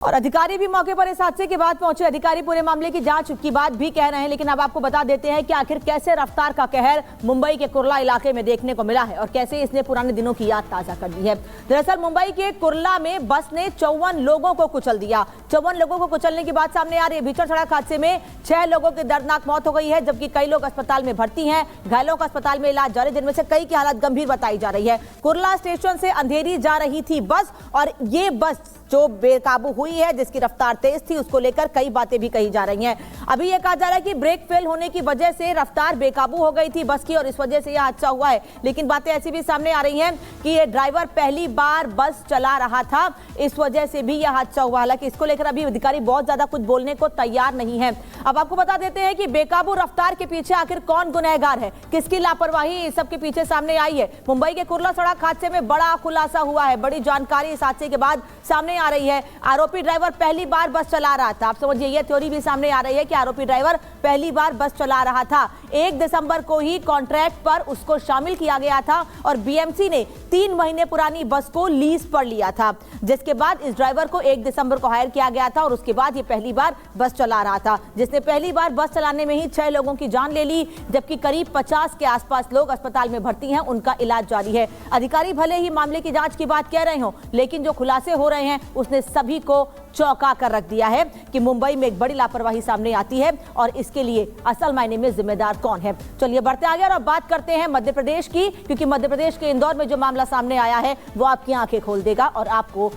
और अधिकारी भी मौके पर इस हादसे के बाद पहुंचे। अधिकारी पूरे मामले की जांच की बात भी कह रहे हैं, लेकिन अब आपको बता देते हैं कि आखिर कैसे रफ्तार का कहर मुंबई के कुर्ला इलाके में देखने को मिला है और कैसे इसने पुराने दिनों की याद ताजा कर दी है। दरअसल मुंबई के कुर्ला में बस ने 54 लोगों को कुचल दिया। 54 लोगों को कुचलने की बात सामने आ रही है। भीषण सड़क हादसे में 6 लोगों की दर्दनाक मौत हो गई है, जबकि कई लोग अस्पताल में भर्ती हैं। घायलों का अस्पताल में इलाज जारी, जिनमें से कई की हालत गंभीर बताई जा रही है। कुर्ला स्टेशन से अंधेरी जा रही थी बस, और ये बस जो बेकाबू हुई है, जिसकी रफ्तार तेज थी, उसको लेकर कई बातें भी कही जा रही हैं। अभी ये कहा जा रहा है कि ब्रेक फेल होने की वजह से रफ्तार बेकाबू हो गई थी बस की और इस वजह से यह हादसा हुआ है। लेकिन बातें ऐसी भी सामने आ रही हैं कि ये ड्राइवर पहली बार बस चला रहा था, इस वजह से भी यह हादसा हुआ। हालांकि इसको लेकर अभी अधिकारी बहुत ज्यादा कुछ बोलने को तैयार नहीं है। अब आपको बता देते हैं कि बेकाबू रफ्तार के पीछे आखिर कौन गुनहगार है, किसकी लापरवाही इस सब के पीछे सामने आई है। मुंबई के कुर्ला सड़क हादसे में बड़ा खुलासा हुआ है। बड़ी जानकारी इस हादसे के बाद सामने आ रही है। आरोपी ड्राइवर पहली बार बस चला रहा था। आप समझिए, यह थ्योरी भी सामने आ रही है कि आरोपी ड्राइवर पहली बार बस चला रहा था। 1 दिसंबर को ही कॉन्ट्रैक्ट पर उसको शामिल किया गया था और बीएमसी ने 3 महीने पुरानी बस को लीज पर लिया था, जिसके बाद इस ड्राइवर को 1 दिसंबर को हायर किया गया था और उसके बाद ये पहली बार बस चला रहा था, जिसने पहली बार बस चलाने में ही 6 लोगों की जान ले ली, जबकि करीब 50 के आसपास लोग अस्पताल में भर्ती हैं, उनका इलाज जारी है। अधिकारी भले ही मामले की जांच की बात कह रहे हो, लेकिन जो खुलासे हो रहे हैं उसने सभी को चौंका कर रख दिया है कि मुंबई में एक बड़ी लापरवाही सामने आती है और इसके लिए असल मायने में जिम्मेदार कौन है। चलिए बढ़ते आगे और अब बात करते हैं मध्य प्रदेश की, क्योंकि मध्य प्रदेश के इंदौर में जो मामला सामने आया है वो आपकी आंखें खोल देगा और आपको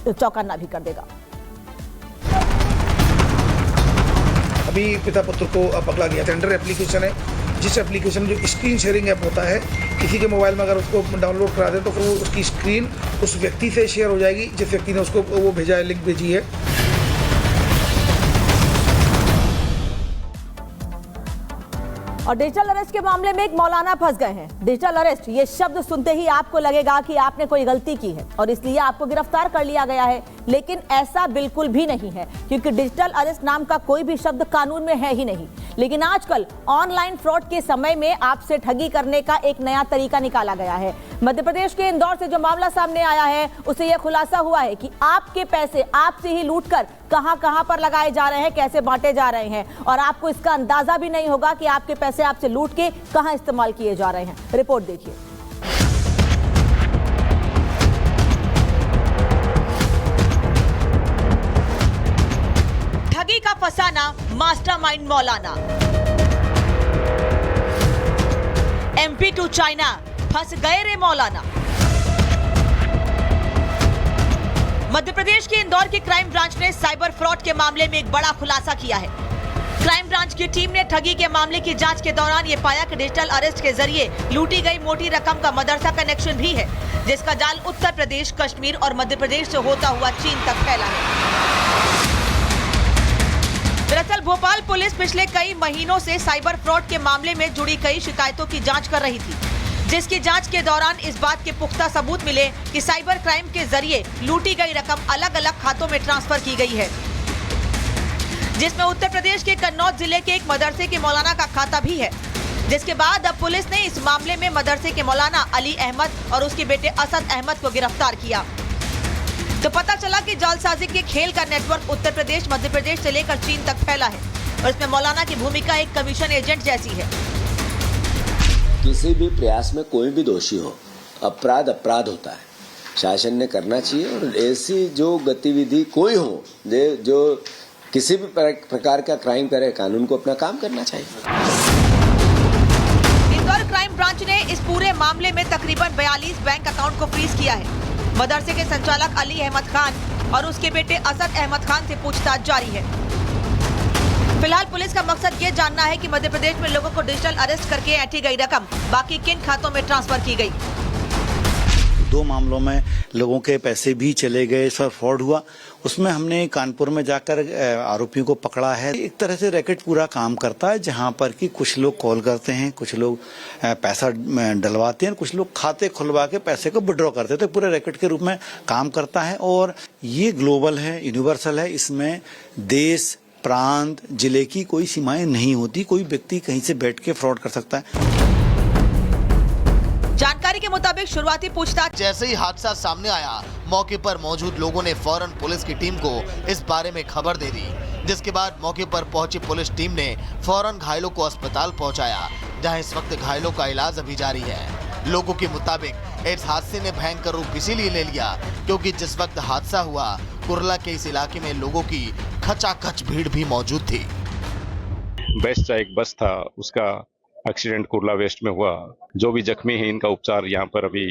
चौंकाना भी कर देगा। अभी पिता पुत्र को पकड़ा गया। टेंडर एप्लीकेशन है, जिस एप्लीकेशन जो स्क्रीन शेयरिंग ऐप होता है, किसी के मोबाइल में अगर उसको डाउनलोड करा दे तो फिर वो उसकी स्क्रीन उस व्यक्ति से शेयर हो जाएगी जिस व्यक्ति ने उसको वो भेजा है, लिंक भेजी है। और डिजिटल अरेस्ट के मामले में एक मौलाना फंस गए हैं। डिजिटल अरेस्ट, ये शब्द सुनते ही आपको लगेगा कि आपने कोई गलती की है और इसलिए आपको गिरफ्तार कर लिया गया है, लेकिन ऐसा बिल्कुल भी नहीं है, क्योंकि डिजिटल अरेस्ट नाम का कोई भी शब्द कानून में है ही नहीं। लेकिन आजकल ऑनलाइन फ्रॉड के समय में आपसे ठगी करने का एक नया तरीका निकाला गया है। मध्य प्रदेश के इंदौर से जो मामला सामने आया है, उससे यह खुलासा हुआ है कि आपके पैसे आपसे ही लूटकर कहां पर लगाए जा रहे हैं, कैसे बांटे जा रहे हैं, और आपको इसका अंदाजा भी नहीं होगा कि आपके पैसे आपसे लूट के कहां इस्तेमाल किए जा रहे हैं। रिपोर्ट देखिए। ठगी का फसाना mastermind Maulana. MP to China फंस गए रे मौलाना। मध्य प्रदेश के इंदौर की क्राइम ब्रांच ने साइबर फ्रॉड के मामले में एक बड़ा खुलासा किया है। क्राइम ब्रांच की टीम ने ठगी के मामले की जांच के दौरान ये पाया कि डिजिटल अरेस्ट के जरिए लूटी गई मोटी रकम का मदरसा कनेक्शन भी है, जिसका जाल उत्तर प्रदेश, कश्मीर और मध्य प्रदेश से होता हुआ चीन तक फैला है। दरअसल भोपाल पुलिस पिछले कई महीनों से साइबर फ्रॉड के मामले में जुड़ी कई शिकायतों की जांच कर रही थी, जिसकी जांच के दौरान इस बात के पुख्ता सबूत मिले कि साइबर क्राइम के जरिए लूटी गई रकम अलग अलग खातों में ट्रांसफर की गई है, जिसमें उत्तर प्रदेश के कन्नौज जिले के एक मदरसे के मौलाना का खाता भी है। जिसके बाद अब पुलिस ने इस मामले में मदरसे के मौलाना अली अहमद और उसके बेटे असद अहमद को गिरफ्तार किया। तो पता चला कि जालसाजी के खेल का नेटवर्क उत्तर प्रदेश, मध्य प्रदेश से लेकर चीन तक फैला है और इसमें मौलाना की भूमिका एक कमीशन एजेंट जैसी है। किसी भी प्रयास में कोई भी दोषी हो, अपराध अपराध होता है, शासन ने करना चाहिए। और ऐसी जो गतिविधि कोई हो जो किसी भी प्रकार का क्राइम करे, कानून को अपना काम करना चाहिए। इंदौर क्राइम ब्रांच ने इस पूरे मामले में तकरीबन 42 बैंक अकाउंट को फ्रीज किया है। मदरसे के संचालक अली अहमद खान और उसके बेटे असद अहमद खान से पूछताछ जारी है। फिलहाल पुलिस का मकसद ये जानना है कि मध्य प्रदेश में लोगों को डिजिटल अरेस्ट करके ऐंठी गई रकम बाकी किन खातों में ट्रांसफर की गई। 2 मामलों में लोगों के पैसे भी चले गए, इस पर फ्रॉड हुआ। उसमें हमने कानपुर में जाकर आरोपियों को पकड़ा है। एक तरह से रैकेट पूरा काम करता है, जहां पर कि कुछ लोग कॉल करते हैं, कुछ लोग पैसा डलवाते हैं, कुछ लोग खाते खुलवा के पैसे को विड्रॉ करते हैं। तो पूरे रैकेट के रूप में काम करता है और ये ग्लोबल है, यूनिवर्सल है। इसमें देश, प्रांत, जिले की कोई सीमाएं नहीं होती। कोई व्यक्ति कहीं से बैठ के फ्रॉड कर सकता है। जानकारी के मुताबिक शुरुआती पूछताछ जैसे ही हादसा सामने आया, मौके पर मौजूद लोगों ने फौरन पुलिस की टीम को इस बारे में खबर दे दी, जिसके बाद मौके पर पहुंची पुलिस टीम ने फौरन घायलों को अस्पताल पहुंचाया, जहां इस वक्त घायलों का इलाज अभी जारी है। लोगों के मुताबिक इस हादसे ने भयंकर रूप इसीलिए ले लिया क्योंकि जिस वक्त हादसा हुआ, कुर्ला के इस इलाके में लोगों की खचाखच भीड़ भी मौजूद थी। बेस्ट एक बस था, उसका एक्सीडेंट कुर्ला वेस्ट में हुआ। जो भी जख्मी हैं इनका उपचार यहाँ पर अभी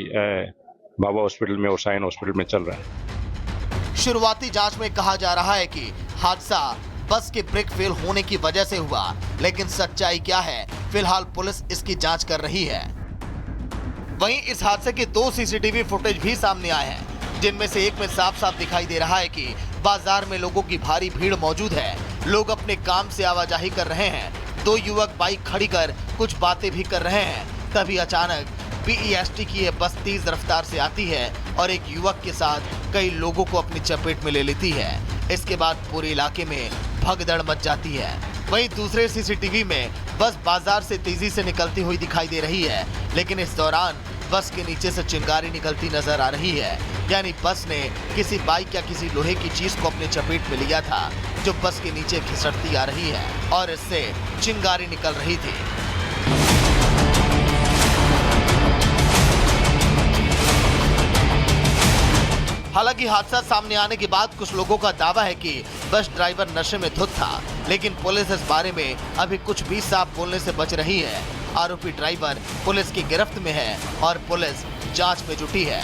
बाबा हॉस्पिटल में और साइन हॉस्पिटल में चल रहा है। शुरुआती जांच में कहा जा रहा है कि हादसा बस के ब्रेक फेल होने की वजह से हुआ, लेकिन सच्चाई क्या है, फिलहाल पुलिस इसकी जांच कर रही है। वहीं इस हादसे के 2 सीसीटीवी फुटेज भी सामने आए हैं, जिनमें से एक में साफ साफ दिखाई दे रहा है कि बाजार में लोगों की भारी भीड़ मौजूद है। लोग अपने काम से आवाजाही कर रहे हैं। 2 युवक बाइक खड़ी कर कुछ बातें भी कर रहे हैं। तभी अचानक BEST की यह बस तेज रफ्तार से आती है और एक युवक के साथ कई लोगों को अपनी चपेट में ले लेती है। इसके बाद पूरे इलाके में भगदड़ मच जाती है। वहीं दूसरे सीसीटीवी में बस बाजार से तेजी से निकलती हुई दिखाई दे रही है, लेकिन इस दौरान बस के नीचे से चिंगारी निकलती नजर आ रही है। यानी बस ने किसी बाइक या किसी लोहे की चीज को अपने चपेट में लिया था, जो बस के नीचे खिसकती आ रही है और इससे चिंगारी निकल रही थी। हालांकि हादसा सामने आने के बाद कुछ लोगों का दावा है कि बस ड्राइवर नशे में धुत था, लेकिन पुलिस इस बारे में अभी कुछ भी साफ बोलने से बच रही है। आरोपी ड्राइवर पुलिस की गिरफ्त में है और पुलिस जांच में जुटी है।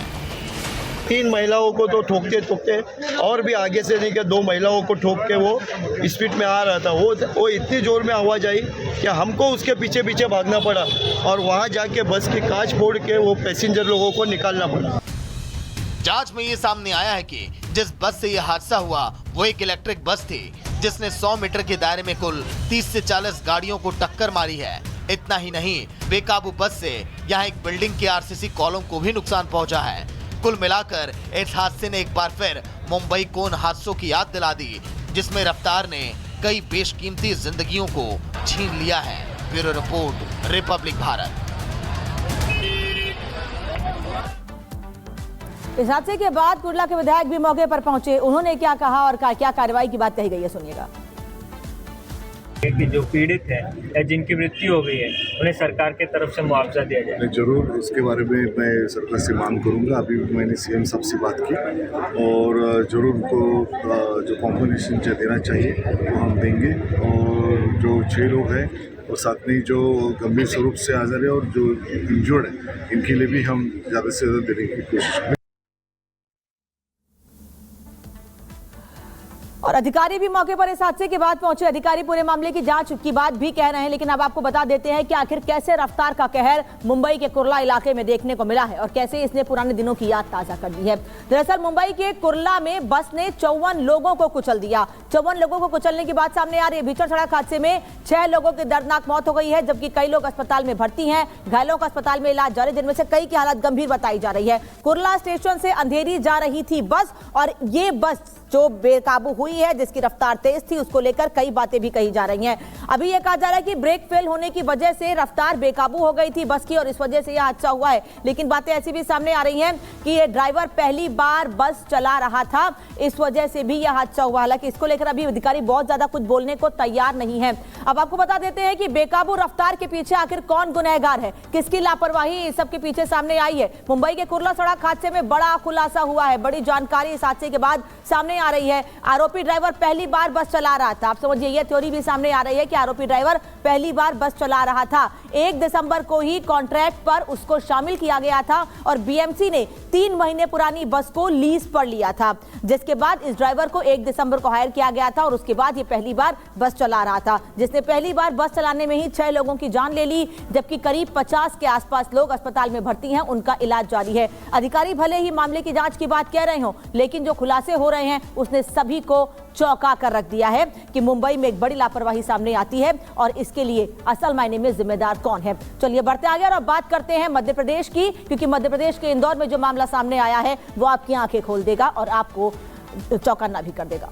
3 महिलाओं को तो ठोकते और भी आगे से नहीं कि 2 महिलाओं को ठोक के वो स्पीड में आ रहा था। वो इतनी जोर में आवाज़ आई कि हमको उसके पीछे पीछे भागना पड़ा और वहाँ जाके बस की कांच फोड़ के वो पैसेंजर लोगों को निकालना पड़ा। जांच में ये सामने आया है कि जिस बस से यह हादसा हुआ वो एक इलेक्ट्रिक बस थी, जिसने 100 मीटर के दायरे में कुल 30 से 40 गाड़ियों को टक्कर मारी है। इतना ही नहीं, बेकाबू बस से यहाँ एक बिल्डिंग के RCC कॉलम को भी नुकसान पहुंचा है। कुल मिलाकर इस हादसे ने एक बार फिर मुंबई कोन हादसों की याद दिला दी, जिसमें रफ्तार ने कई बेशकीमती जिंदगियों को छीन लिया है। Bureau report, Republic Bharat. इस हादसे के बाद कुर्ला के विधायक भी मौके पर पहुंचे। उन्होंने क्या कहा और क्या कार्रवाई की बात कही गई है, सुनिएगा। कि जो पीड़ित है या जिनकी मृत्यु हो गई है उन्हें सरकार के तरफ से मुआवजा दिया जाए। जरूर इसके बारे में मैं सरकार से मांग करूंगा। अभी मैंने CM साहब से बात की और जरूर उनको जो कॉम्पनसेशन देना चाहिए वो हम देंगे। और जो 6 लोग हैं और साथ में जो गंभीर स्वरूप से हाजिर है और जो इंजर्ड है, इनके लिए भी हम ज़्यादा से ज़्यादा देने की कोशिश करें। और अधिकारी भी मौके पर इस हादसे के बाद पहुंचे। अधिकारी पूरे मामले की जांच की बात भी कह रहे हैं, लेकिन अब आपको बता देते हैं कि आखिर कैसे रफ्तार का कहर मुंबई के कुर्ला इलाके में देखने को मिला है और कैसे इसने पुराने दिनों की याद ताजा कर दी है। दरअसल मुंबई के कुर्ला में बस ने 54 लोगों को कुचल दिया। 54 लोगों को कुचलने की बात सामने आ रही है। भीषण सड़क हादसे में 6 लोगों की दर्दनाक मौत हो गई है, जबकि कई लोग अस्पताल में भर्ती हैं। घायलों का अस्पताल में इलाज जारी, जिनमें से कई की हालत गंभीर बताई जा रही है। कुर्ला स्टेशन से अंधेरी जा रही थी बस और ये बस जो बेकाबू हुई है, जिसकी रफ्तार तेज थी, उसको लेकर कई बातें भी कही जा रही हैं। अभी यह कहा जा रहा है कि ब्रेक फेल होने की वजह से रफ्तार बेकाबू हो गई थी बस की और इस वजह से यह हादसा हुआ है। लेकिन बातें ऐसी भी सामने आ रही हैं कि यह ड्राइवर पहली बार बस चला रहा था, इस वजह से भी यह हादसा हुआ। हालांकि इसको लेकर अभी अधिकारी बहुत ज्यादा कुछ बोलने को तैयार नहीं है। अब आपको बता देते हैं कि बेकाबू रफ्तार के पीछे आखिर कौन गुनहगार है, किसकी लापरवाही इस सब के पीछे सामने आई है। मुंबई के कुर्ला सड़क हादसे में बड़ा खुलासा हुआ है। बड़ी जानकारी इस हादसे के बाद सामने आ रही है। आरोपी ड्राइवर पहली बार बस चला रहा था। आप समझिए, यह थ्योरी भी सामने आ रही है कि आरोपी ड्राइवर पहली बार बस चला रहा था। 1 दिसंबर को ही कॉन्ट्रैक्ट पर उसको शामिल किया गया था और BMC ने 3 महीने पुरानी बस को लीज पर लिया था, जिसके बाद इस ड्राइवर को 1 दिसंबर को हायर किया गया था और उसके बाद ये पहली बार बस चला रहा था, जिसने पहली बार बस चलाने में ही 6 लोगों की जान ले ली, जबकि करीब 50 के आसपास लोग अस्पताल में भर्ती हैं, उनका इलाज जारी है। अधिकारी भले ही मामले की जांच की बात कह रहे हो, लेकिन जो खुलासे हो रहे हैं उसने सभी को चौंका कर रख दिया है कि मुंबई में एक बड़ी लापरवाही सामने आती है और इसके लिए असल मायने में जिम्मेदार कौन है। चलिए बढ़ते आगे और अब बात करते हैं मध्य प्रदेश की, क्योंकि मध्य प्रदेश के इंदौर में जो मामला सामने आया है वो आपकी आंखें खोल देगा और आपको चौंकाना भी कर देगा।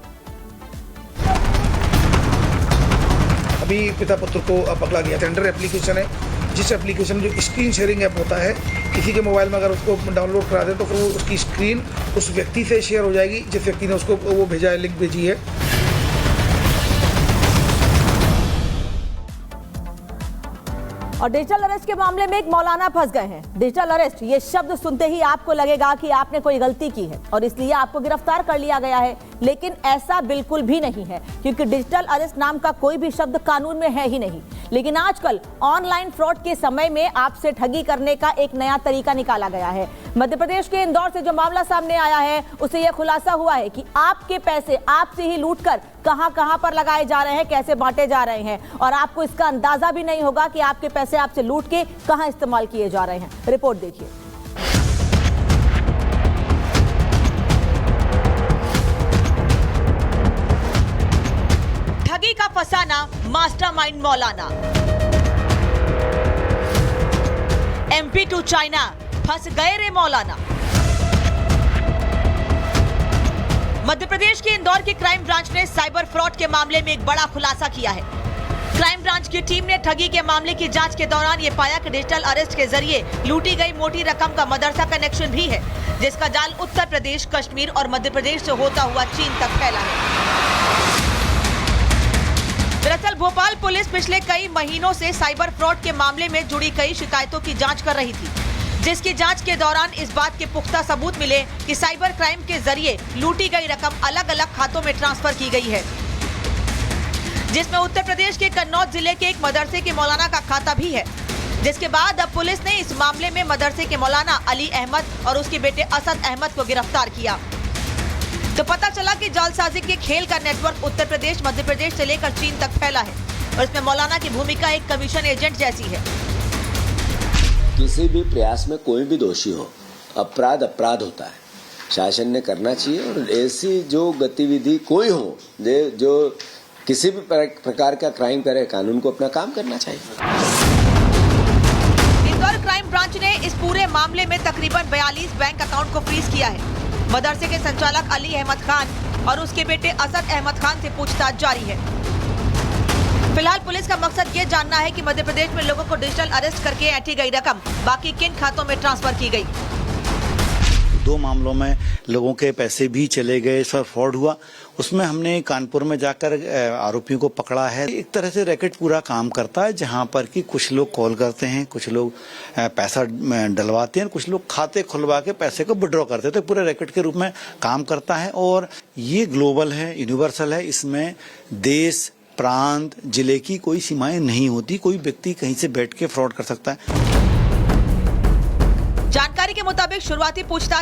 अभी पिता पुत्र को पकड़ा गया। टेंडर एप्लीकेशन है, जिस एप्लीकेशन में जो स्क्रीन शेयरिंग ऐप होता है किसी के मोबाइल में अगर उसको डाउनलोड करा दें तो फिर वो उसकी स्क्रीन उस व्यक्ति से शेयर हो जाएगी जिस व्यक्ति ने उसको वो भेजा है, लिंक भेजी है। और डिजिटल अरेस्ट के मामले में एक मौलाना फंस गए हैं। डिजिटल अरेस्ट, ये शब्द सुनते ही आपको लगेगा कि आपने कोई गलती की है और इसलिए आपको गिरफ्तार कर लिया गया है, लेकिन ऐसा बिल्कुल भी नहीं है, क्योंकि डिजिटल अरेस्ट नाम का कोई भी शब्द कानून में है ही नहीं। लेकिन आजकल ऑनलाइन फ्रॉड के समय में आपसे ठगी करने का एक नया तरीका निकाला गया है। मध्य प्रदेश के इंदौर से जो मामला सामने आया है, उससे यह खुलासा हुआ है कि आपके पैसे आपसे ही लूटकर कहां पर लगाए जा रहे हैं, कैसे बांटे जा रहे हैं, और आपको इसका अंदाजा भी नहीं होगा कि आपके पैसे आपसे लूट के कहां इस्तेमाल किए जा रहे हैं। रिपोर्ट देखिए। ठगी का फसाना mastermind Maulana. MP to China, फंस गए रे मौलाना। मध्य प्रदेश के इंदौर की क्राइम ब्रांच ने साइबर फ्रॉड के मामले में एक बड़ा खुलासा किया है। क्राइम ब्रांच की टीम ने ठगी के मामले की जांच के दौरान ये पाया कि डिजिटल अरेस्ट के जरिए लूटी गई मोटी रकम का मदरसा कनेक्शन भी है, जिसका जाल उत्तर प्रदेश, कश्मीर और मध्य प्रदेश से होता हुआ चीन तक फैला है। दरअसल भोपाल पुलिस पिछले कई महीनों से साइबर फ्रॉड के मामले में जुड़ी कई शिकायतों की जांच कर रही थी, जिसकी जांच के दौरान इस बात के पुख्ता सबूत मिले कि साइबर क्राइम के जरिए लूटी गई रकम अलग अलग खातों में ट्रांसफर की गई है, जिसमें उत्तर प्रदेश के कन्नौज जिले के एक मदरसे के मौलाना का खाता भी है। जिसके बाद अब पुलिस ने इस मामले में मदरसे के मौलाना अली अहमद और उसके बेटे असद अहमद को गिरफ्तार किया। तो पता चला कि जालसाजी के खेल का नेटवर्क उत्तर प्रदेश, मध्य प्रदेश से लेकर चीन तक फैला है और इसमें मौलाना की भूमिका एक कमीशन एजेंट जैसी है। किसी भी प्रयास में कोई भी दोषी हो, अपराध अपराध होता है, शासन ने करना चाहिए। और ऐसी जो गतिविधि कोई हो जो किसी भी प्रकार का क्राइम करे, कानून को अपना काम करना चाहिए। इंदौर क्राइम ब्रांच ने इस पूरे मामले में तकरीबन 42 बैंक अकाउंट को फ्रीज किया है। मदरसे के संचालक अली अहमद खान और उसके बेटे असद अहमद खान से पूछताछ जारी है। फिलहाल पुलिस का मकसद ये जानना है कि मध्य प्रदेश में लोगों को डिजिटल अरेस्ट करके ऐंठी गई रकम बाकी किन खातों में ट्रांसफर की गई। 2 मामलों में लोगों के पैसे भी चले गए, सर फ्रॉड हुआ। उसमें हमने कानपुर में जाकर आरोपियों को पकड़ा है। एक तरह से रैकेट पूरा काम करता है, जहां पर कि कुछ लोग कॉल करते हैं, कुछ लोग पैसा डलवाते हैं, कुछ लोग खाते खुलवा के पैसे को विड्रॉ करते हैं। तो पूरे रैकेट के रूप में काम करता है और ये ग्लोबल है, यूनिवर्सल है। इसमें देश, प्रांत, जिले की कोई सीमाएं नहीं होती। कोई व्यक्ति कहीं से बैठ के फ्रॉड कर सकता है। जानकारी के मुताबिक शुरुआती पूछताछ